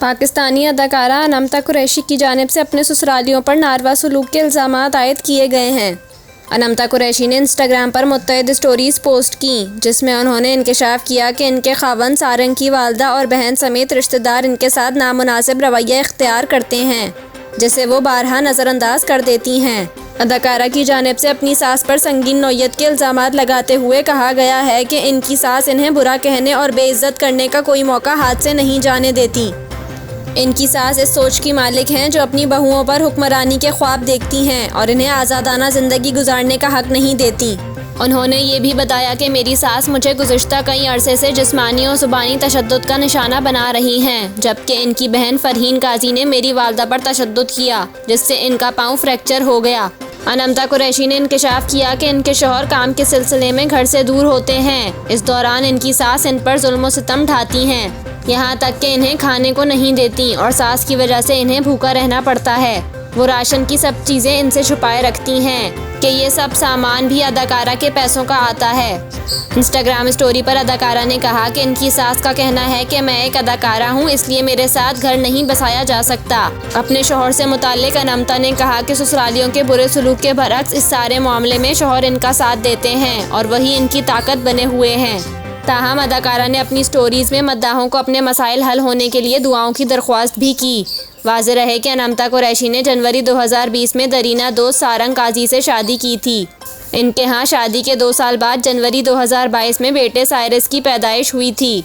पाकिस्तानी अदाकारा अनमता कुरैशी की जानिब से अपने ससुरालियों पर नारवा सलूक के इल्ज़ामात आयद किए गए हैं। अनमता कुरैशी ने इंस्टाग्राम पर मुत्तअद्दिद स्टोरीज़ पोस्ट की, जिसमें उन्होंने इंकशाफ किया कि इनके खावंद सारंग की वालदा और बहन समेत रिश्तेदार इनके साथ नामुनासिब रवैया इख्तियार करते हैं, जिसे वो बारहा नज़रअंदाज कर देती हैं। अदाकारा की जानिब से अपनी सास पर संगीन नौयत के इल्ज़ामात लगाते हुए कहा गया है कि इनकी सास इन्हें बुरा कहने और बेइज्जत करने का कोई मौका हाथ से नहीं जाने देती। इनकी सास इस सोच की मालिक हैं जो अपनी बहुओं पर हुक्मरानी के ख्वाब देखती हैं और इन्हें आज़ादाना ज़िंदगी गुजारने का हक नहीं देती। उन्होंने ये भी बताया कि मेरी सास मुझे गुज़िश्ता कई अरसे से जिस्मानी और ज़ुबानी तशद्दुद का निशाना बना रही हैं, जबकि इनकी बहन फरहीन काजी ने मेरी वालदा पर तशद्दुद किया, जिससे इनका पाँव फ्रैक्चर हो गया। अनमता कुरैशी ने इंकशाफ किया कि इनके शौहर काम के सिलसिले में घर से दूर होते हैं। इस दौरान इनकी सास इन पर जुल्म व सितम ढाती हैं, यहाँ तक कि इन्हें खाने को नहीं देती और सास की वजह से इन्हें भूखा रहना पड़ता है। वो राशन की सब चीज़ें इनसे छुपाए रखती हैं कि ये सब सामान भी अदाकारा के पैसों का आता है। इंस्टाग्राम स्टोरी पर अदाकारा ने कहा कि इनकी सास का कहना है कि मैं एक अदाकारा हूँ, इसलिए मेरे साथ घर नहीं बसाया जा सकता। अपने शौहर से मुताल्लिक अनमता ने कहा कि ससुरालियों के बुरे सलूक के बरअक्स इस सारे मामले में शौहर इनका साथ देते हैं और वही इनकी ताकत बने हुए हैं। ताहम अदाकारा ने अपनी स्टोरीज़ में मद्दाहों को अपने मसाइल हल होने के लिए दुआओं की दरख्वास्त भी की। वाज़ेह रहे कि अनमता कुरैशी ने जनवरी 2020 में दरीना दोस्त सारंग काजी से शादी की थी। इनके यहाँ शादी के 2 साल बाद जनवरी 2022 में बेटे साइरस की पैदाइश हुई थी।